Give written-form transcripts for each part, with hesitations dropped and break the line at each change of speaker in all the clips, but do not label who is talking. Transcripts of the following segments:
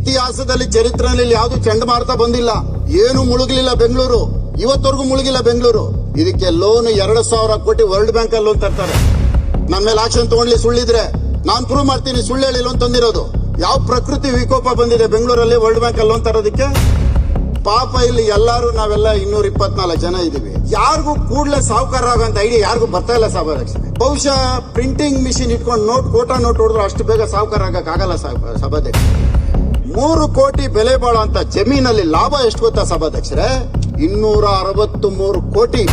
ಇತಿಹಾಸದಲ್ಲಿ ಚರಿತ್ರೆಯಲ್ಲಿ ಯಾವುದು ಚಂಡಮಾರುತ ಬಂದಿಲ್ಲ, ಏನು ಮುಳುಗಲಿಲ್ಲ ಬೆಂಗಳೂರು, ಇವತ್ತವರೆಗೂ ಮುಳುಗಿಲ್ಲ ಬೆಂಗಳೂರು. ಇದಕ್ಕೆ ಲೋನ್ 2,000 ಕೋಟಿ ವರ್ಲ್ಡ್ ಬ್ಯಾಂಕ್ ಅಲ್ಲಿ ಲೋನ್ ತರ್ತಾರೆ. ನನ್ನ ಮೇಲೆ ಆಕ್ಷನ್ ತಗೊಂಡ್ಲಿ ಸುಳ್ಳಿದ್ರೆ ನಾನು ಪ್ರೂವ್ ಮಾಡ್ತೀನಿ. ಸುಳ್ಳು ಹೇಳಿ ಲೋನ್ ತಂದಿರೋದು. ಯಾವ ಪ್ರಕೃತಿ ವಿಕೋಪ ಬಂದಿದೆ ಬೆಂಗಳೂರಲ್ಲಿ ವರ್ಲ್ಡ್ ಬ್ಯಾಂಕ್ ಅಲ್ಲಿ ಲೋನ್ ತರೋದಕ್ಕೆ? ಪಾಪ ಇಲ್ಲಿ ಎಲ್ಲಾರು ನಾವೆಲ್ಲ 224 ಜನ ಇದೀವಿ. ಯಾರಿಗೂ ಕೂಡಲೇ ಸಾಹುಕಾರ ಆಗಂತ ಐಡಿಯಾ ಯಾರಿಗೂ ಬರ್ತಾ ಇಲ್ಲ ಸಭಾಧ್ಯಕ್ಷ. ಬಹುಶಃ ಪ್ರಿಂಟಿಂಗ್ ಮಿಷಿನ್ ಇಟ್ಕೊಂಡು ಕೋಟಾ ನೋಟ್ ಹೊಡೆದ್ರು ಅಷ್ಟು ಬೇಗ ಸಾಹುಕಾರ ಆಗಕ್ಕಾಗಲ್ಲ ಸಭಾಧ್ಯಕ್ಷ. 3 ಕೋಟಿ ಬೆಲೆ ಬಾಳುವಂತ ಜಮೀನಲ್ಲಿ ಲಾಭ ಎಷ್ಟು ಗೊತ್ತಾ ಸಭಾಧ್ಯಕ್ಷರೇ? 263 ಕೋಟಿ.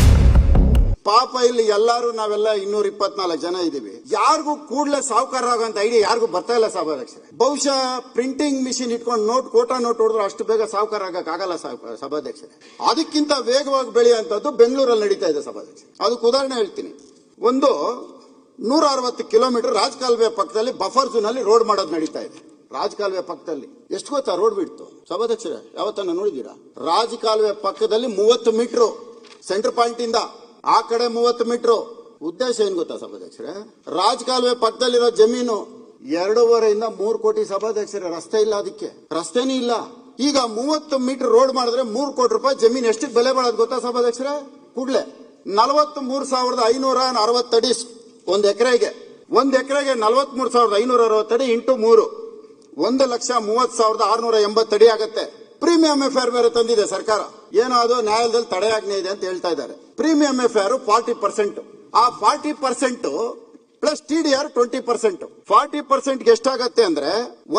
ಪಾಪ ಇಲ್ಲಿ ಎಲ್ಲಾರು ನಾವೆಲ್ಲ 224 ಜನ ಇದೀವಿ. ಯಾರಿಗೂ ಕೂಡಲೇ ಸಾಹುಕಾರ ಆಗಂತ ಐಡಿಯಾ ಯಾರಿಗೂ ಬರ್ತಾ ಇಲ್ಲ ಸಭಾಧ್ಯಕ್ಷರೇ. ಬಹುಶಃ ಪ್ರಿಂಟಿಂಗ್ ಮಿಷಿನ್ ಇಟ್ಕೊಂಡು ಕೋಟಾ ನೋಟ್ ಹೊಡೆದ್ರು ಅಷ್ಟು ಬೇಗ ಸಾಹುಕಾರ ಆಗಕ್ಕಾಗಲ್ಲ ಸಭಾಧ್ಯಕ್ಷರೇ. ಅದಕ್ಕಿಂತ ವೇಗವಾಗಿ ಬೆಳೆಯುವಂತದ್ದು ಬೆಂಗಳೂರಲ್ಲಿ ನಡೀತಾ ಇದೆ ಸಭಾಧ್ಯಕ್ಷ. ಅದಕ್ಕೆ ಉದಾಹರಣೆ ಹೇಳ್ತೀನಿ. ಒಂದು 160 ಕಿಲೋಮೀಟರ್ ರಾಜಕಾಲುವೆ ಪಕ್ಕದಲ್ಲಿ ಬಫರ್ ಝೋನ್ ಅಲ್ಲಿ ರೋಡ್ ಮಾಡೋದು ನಡೀತಾ ಇದೆ. ರಾಜಕಾಲುವೆ ಪಕ್ಕದಲ್ಲಿ ಎಷ್ಟು ಗೊತ್ತಾ ರೋಡ್ ಬಿಡ್ತು ಸಭಾಧ್ಯಕ್ಷರೇ? ಯಾವತ್ತನ್ನ ನೋಡಿದೀರಾ? ರಾಜಕಾಲುವೆ ಪಕ್ಕದಲ್ಲಿ 30 ಮೀಟರ್ ಸೆಂಟರ್ ಪಾಯಿಂಟ್ ಇಂದ ಆ ಕಡೆ 30 ಮೀಟರ್. ಉದ್ದೇಶ ಏನ್ ಗೊತ್ತಾ ಸಭಾಧ್ಯಕ್ಷರೇ? ರಾಜಕಾಲುವೆ ಪಕ್ಕದಲ್ಲಿರೋ ಜಮೀನು 2.5 ಇಂದ 3 ಕೋಟಿ ಸಭಾಧ್ಯಕ್ಷರೇ. ರಸ್ತೆ ಇಲ್ಲ, ಅದಕ್ಕೆ ರಸ್ತೆನೇ ಇಲ್ಲ. ಈಗ 30 ಮೀಟರ್ ರೋಡ್ ಮಾಡಿದ್ರೆ 3 ಕೋಟಿ ರೂಪಾಯಿ ಜಮೀನು ಎಷ್ಟಕ್ಕೆ ಬೆಲೆ ಬಾಳೋದು ಗೊತ್ತಾ ಸಭಾಧ್ಯಕ್ಷರೇ? ಕೂಡಲೇ 43,560 ಅಡಿ ಒಂದು ಎಕರೆಗೆ. 43,560 ಅಡಿ ಇಂಟು 3 1,30,30,680 ಅಡಿ ಆಗತ್ತೆ. ಪ್ರೀಮಿಯಂ ಎಫ್ಐಆರ್ ಬೇರೆ ತಂದಿದೆ ಸರ್ಕಾರ. ಏನೋ ಅದು ನ್ಯಾಯಾಲಯದಲ್ಲಿ ತಡೆಯಾಜ್ಞೆ ಇದೆ ಅಂತ ಹೇಳ್ತಾ ಇದ್ದಾರೆ. Premium FIR 40%. ಆ 40% ಪ್ಲಸ್ TDR 20%. 40% ಎಷ್ಟಾಗತ್ತೆ ಅಂದ್ರೆ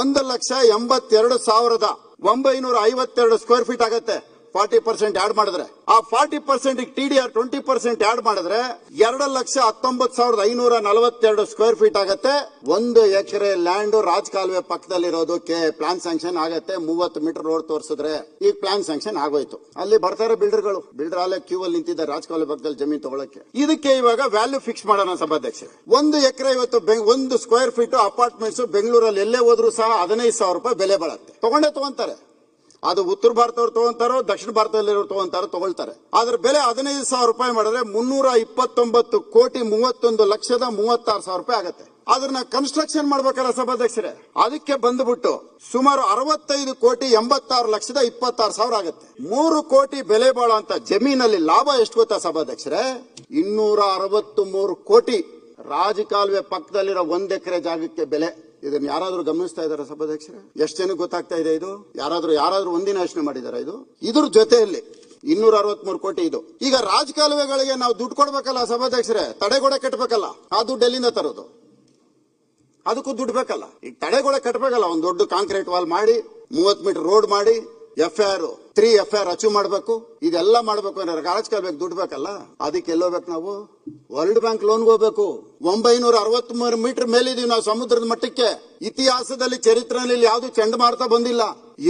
1,82,952 ಸ್ಕ್ವೇರ್ ಫೀಟ್ ಆಗತ್ತೆ. 40% ಆಡ್ ಮಾಡಿದ್ರೆ ಆ 40% TDR 20% ಆಡ್ ಮಾಡಿದ್ರೆ 2,19,542 ಸ್ಕ್ವೇರ್ ಫೀಟ್ ಆಗತ್ತೆ. 1 ಎಕರೆ ಲ್ಯಾಂಡ್ ರಾಜಕಾಲುವೆ ಪಕ್ಕದಲ್ಲಿರೋದಕ್ಕೆ ಪ್ಲಾನ್ ಸ್ಯಾಂಕ್ಷನ್ ಆಗತ್ತೆ. 30 ಮೀಟರ್ ರೋಡ್ ತೋರಿಸಿದ್ರೆ ಈಗ ಪ್ಲಾನ್ ಸ್ಯಾಂಕ್ಷನ್ ಆಗೋಯ್ತು. ಅಲ್ಲಿ ಬರ್ತಾರೆ ಬಿಲ್ಡರ್ಗಳು. ಬಿಲ್ಡರ್ ಅಲ್ಲೇ ಕ್ಯೂ ಅಲ್ಲಿ ನಿಂತಿದ್ದಾರೆ ರಾಜಕಾಲುವೆ ಪಕ್ಕದಲ್ಲಿ ಜಮೀನು ತಗೊಳಕ್ಕೆ. ಇದಕ್ಕೆ ಇವಾಗ ವ್ಯಾಲ್ಯೂ ಫಿಕ್ಸ್ ಮಾಡೋಣ ಸಭಾಧ್ಯಕ್ಷ. 1 ಎಕರೆ ಇವತ್ತು 1 ಸ್ಕ್ವೇರ್ ಫೀಟ್ ಅಪಾರ್ಟ್ಮೆಂಟ್ಸ್ ಬೆಂಗಳೂರಲ್ಲಿ ಎಲ್ಲೇ ಹೋದ್ರು ಸಹ 15,000 ರೂಪಾಯಿ ಬೆಲೆ ಬಾಳುತ್ತೆ. ತಗೊಂತಾರೆ. ಅದು ಉತ್ತರ ಭಾರತದವ್ರು ತಗೊಂತಾರೋ ದಕ್ಷಿಣ ಭಾರತದಲ್ಲಿರೋರು ತಗೊಳ್ತಾರೆ. ಅದ್ರ ಬೆಲೆ 15,000 ರೂಪಾಯಿ ಮಾಡಿದ್ರೆ 329 ಕೋಟಿ 31,36,000 ರೂಪಾಯಿ ಆಗತ್ತೆ. ಅದನ್ನ ಕನ್ಸ್ಟ್ರಕ್ಷನ್ ಮಾಡ್ಬೇಕಲ್ಲ ಸಭಾಧ್ಯಕ್ಷರೇ? ಅದಕ್ಕೆ ಬಂದ್ಬಿಟ್ಟು ಸುಮಾರು 65 ಕೋಟಿ 86,26,000 ಆಗತ್ತೆ. 3 ಕೋಟಿ ಬೆಲೆ ಬಾಳುವಂತ ಜಮೀನಲ್ಲಿ ಲಾಭ ಎಷ್ಟು ಗೊತ್ತಾ ಸಭಾಧ್ಯಕ್ಷರೇ? 263 ಕೋಟಿ. ರಾಜಕಾಲುವೆ ಪಕ್ಕದಲ್ಲಿರೋ 1 ಎಕರೆ ಜಾಗಕ್ಕೆ ಬೆಲೆ. ಇದನ್ನ ಯಾರಾದ್ರೂ ಗಮನಿಸ್ತಾ ಇದಾರ ಸಭಾಧ್ಯಕ್ಷರೇ? ಎಷ್ಟು ಜನಕ್ಕೆ ಗೊತ್ತಾಗ್ತಾ ಇದೆ ಇದು? ಯಾರಾದ್ರೂ ಒಂದಿನ ಯೋಚನೆ ಮಾಡಿದಾರ? ಇದ್ರ ಜೊತೆಯಲ್ಲಿ 263 ಕೋಟಿ ಇದು. ಈಗ ರಾಜಕಾಲುವೆಗಳಿಗೆ ನಾವು ದುಡ್ಡು ಕೊಡ್ಬೇಕಲ್ಲ ಸಭಾಧ್ಯಕ್ಷರೇ? ತಡೆಗೋಡೆ ಕಟ್ಟಬೇಕಲ್ಲ. ಆ ದುಡ್ಡು ಎಲ್ಲಿಂದ ತರೋದು? ಅದಕ್ಕೂ ದುಡ್ಡು ಬೇಕಲ್ಲ. ಈಗ ತಡೆಗೋಡೆ ಕಟ್ಟಬೇಕಲ್ಲ. ಒಂದು ದೊಡ್ಡ ಕಾಂಕ್ರೀಟ್ ವಾಲ್ ಮಾಡಿ 30 ಮೀಟರ್ ರೋಡ್ ಮಾಡಿ FIR 3 FIR ಅಚೀವ್ ಮಾಡಬೇಕು. ಇದೆಲ್ಲ ಮಾಡಬೇಕು ಅಂದ್ರೆ ರಾಜಕಾಲುವೆಗೆ ದುಡ್ಡು ಬೇಕಲ್ಲ. ಅದಕ್ಕೆ ಎಲ್ಲೋಗ್ಬೇಕು ನಾವು? ವರ್ಲ್ಡ್ ಬ್ಯಾಂಕ್ ಲೋನ್ಗೆ ಹೋಗ್ಬೇಕು. 963 ಮೀಟರ್ ಮೇಲಿದೀವಿ ನಾವು ಸಮುದ್ರದ ಮಟ್ಟಕ್ಕೆ. ಇತಿಹಾಸದಲ್ಲಿ ಚರಿತ್ರೆಯಲ್ಲಿ ಯಾವುದು ಚಂಡಮಾರುತ ಬಂದಿಲ್ಲ,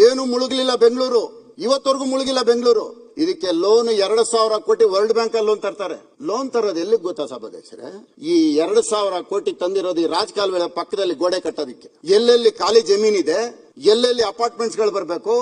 ಏನು ಮುಳುಗಲಿಲ್ಲ ಬೆಂಗಳೂರು, ಇವತ್ತವರೆಗೂ ಮುಳುಗಿಲ್ಲ ಬೆಂಗಳೂರು. ಇದಕ್ಕೆ ಲೋನ್ 2,000 ಕೋಟಿ ವರ್ಲ್ಡ್ ಬ್ಯಾಂಕ್ ಅಲ್ಲಿ ಲೋನ್ ತರ್ತಾರೆ. ಲೋನ್ ತರೋದು ಎಲ್ಲಿಗೆ ಗೊತ್ತಾ ಸಭಾಧ್ಯಕ್ಷರೇ? ಈ 2,000 ಕೋಟಿ ತಂದಿರೋದು ಈ ರಾಜಕಾಲುವೆ ಪಕ್ಕದಲ್ಲಿ ಗೋಡೆ ಕಟ್ಟೋದಿಕ್ಕೆ. ಎಲ್ಲೆಲ್ಲಿ ಖಾಲಿ ಜಮೀನಿದೆ, ಎಲ್ಲೆಲ್ಲಿ ಅಪಾರ್ಟ್ಮೆಂಟ್ಸ್ ಗಳು ಬರಬೇಕು,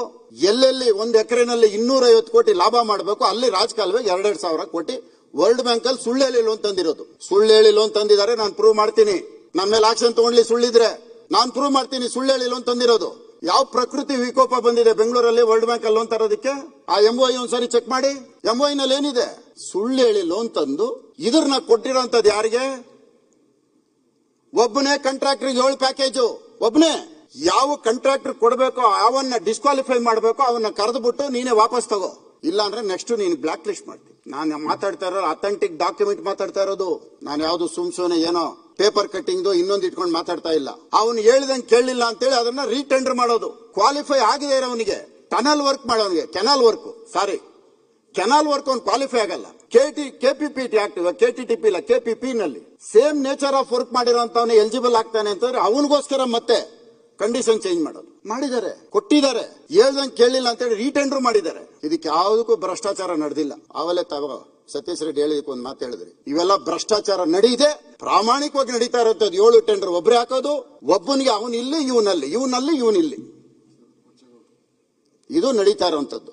ಎಲ್ಲೆಲ್ಲಿ 1 ಎಕರೆನಲ್ಲಿ 250 ಕೋಟಿ ಲಾಭ ಮಾಡಬೇಕು, ಅಲ್ಲಿ ರಾಜಕಾಲುವೆ 2,000 ಕೋಟಿ ವರ್ಲ್ಡ್ ಬ್ಯಾಂಕ್ ಅಲ್ಲಿ ಸುಳ್ಳು ಹೇಳಿ ಲೋನ್ ತಂದಿರೋದು. ಸುಳ್ಳು ಹೇಳಿ ಲೋನ್ ತಂದಿದ್ದಾರೆ. ನಾನು ಪ್ರೂವ್ ಮಾಡ್ತೀನಿ. ನನ್ನ ಮೇಲೆ ಆಕ್ಷನ್ ತಗೊಂಡ್ಲಿ ಸುಳ್ಳಿದ್ರೆ ನಾನು ಪ್ರೂವ್ ಮಾಡ್ತೀನಿ. ಸುಳ್ಳು ಹೇಳಿ ಲೋನ್ ತಂದಿರೋದು. ಯಾವ ಪ್ರಕೃತಿ ವಿಕೋಪ ಬಂದಿದೆ ಬೆಂಗಳೂರಲ್ಲಿ ವರ್ಲ್ಡ್ ಬ್ಯಾಂಕ್ ಅಲ್ಲಿ ಲೋನ್ ತರೋದಕ್ಕೆ? ಆ MOI ಒಂದ್ಸರಿ ಚೆಕ್ ಮಾಡಿ. MOI ನಲ್ಲಿ ಏನಿದೆ? ಸುಳ್ಳು ಹೇಳಿ ಲೋನ್ ತಂದು ಇದ್ರನ್ನ ಕೊಟ್ಟಿರೋಂಥದ್ದು ಯಾರಿಗೆ? ಒಬ್ಬನೇ ಕಾಂಟ್ರಾಕ್ಟರ್ 7 ಪ್ಯಾಕೇಜು. ಒಬ್ಬನೇ. ಯಾವ ಕಾಂಟ್ರಾಕ್ಟರ್ ಕೊಡಬೇಕೋ ಅವನ್ನ ಡಿಸ್ಕ್ವಾಲಿಫೈ ಮಾಡಬೇಕು. ಅವನ್ನ ಕರೆದ್ಬಿಟ್ಟು ನೀನೇ ವಾಪಸ್ ತಗೋ. ಇಲ್ಲ ಅಂದ್ರೆ ನೆಕ್ಸ್ಟ್ ನೀನು ಬ್ಲಾಕ್ ಲಿಸ್ಟ್ ಮಾಡ್ತೀನಿ. ನಾನು ಮಾತಾಡ್ತಾ ಇರೋ ಅಥೆಂಟಿಕ್ ಡಾಕ್ಯುಮೆಂಟ್ ಮಾತಾಡ್ತಾ ಇರೋದು. ನಾನು ಯಾವ್ದು ಸುಮ್ನೆ ಏನೋ ಪೇಪರ್ ಕಟ್ಟಿಂಗ್ ಇನ್ನೊಂದು ಇಟ್ಕೊಂಡು ಮಾತಾಡ್ತಾ ಇಲ್ಲ. ಅವನು ಹೇಳಿದಂಗೆ ಕೇಳಲಿಲ್ಲ ಅಂತೇಳಿ ಅದನ್ನ ರೀಟೆಂಡರ್ ಮಾಡೋದು. ಕ್ವಾಲಿಫೈ ಆಗಿದೆ ಇರೋವನಿಗೆ ಟನಲ್ ವರ್ಕ್ ಮಾಡೋನಿಗೆ ಕೆನಾಲ್ ವರ್ಕ್ ಅವ್ನು ಕ್ವಾಲಿಫೈ ಆಗಲ್ಲ. KPPT ಆಗ್ತದೆ, KTTP ಇಲ್ಲ, KPP ನಲ್ಲಿ ಸೇಮ್ ನೇಚರ್ ಆಫ್ ವರ್ಕ್ ಮಾಡಿರೋಂತವನೇ ಎಲಿಜಿಬಲ್ ಆಗ್ತಾನೆ ಅಂತಂದ್ರೆ ಅವನಿಗೋಸ್ಕರ ಮತ್ತೆ ಕಂಡೀಷನ್ ಚೇಂಜ್ ಮಾಡೋದು ಮಾಡಿದ್ದಾರೆ, ಕೊಟ್ಟಿದ್ದಾರೆ. ಹೇಳ್ದಂಗೆ ಕೇಳಲಿಲ್ಲ ಅಂತೇಳಿ ರೀಟೆಂಡರ್ ಮಾಡಿದ್ದಾರೆ. ಇದಕ್ಕೆ ಯಾವುದಕ್ಕೂ ಭ್ರಷ್ಟಾಚಾರ ನಡೆದಿಲ್ಲ. ಆವಲೇ ಸತೀಶ್ ರೆಡ್ಡಿ ಹೇಳಿದಕ್ಕೆ ಒಂದು ಮಾತು ಹೇಳಿದ್ರಿ. ಇವೆಲ್ಲ ಭ್ರಷ್ಟಾಚಾರ ನಡೀದೆ, ಪ್ರಾಮಾಣಿಕವಾಗಿ ನಡೀತಾ ಇರುವಂತದ್ದು. 7 ಟೆಂಡರ್ ಒಬ್ಬರೇ ಹಾಕೋದು. ಒಬ್ಬನಿಗೆ ಅವನಿಲ್ಲಿ, ಇವನಲ್ಲಿ, ಇವನಿಲ್ಲಿ. ಇದು ನಡೀತಾ ಇರುವಂತದ್ದು.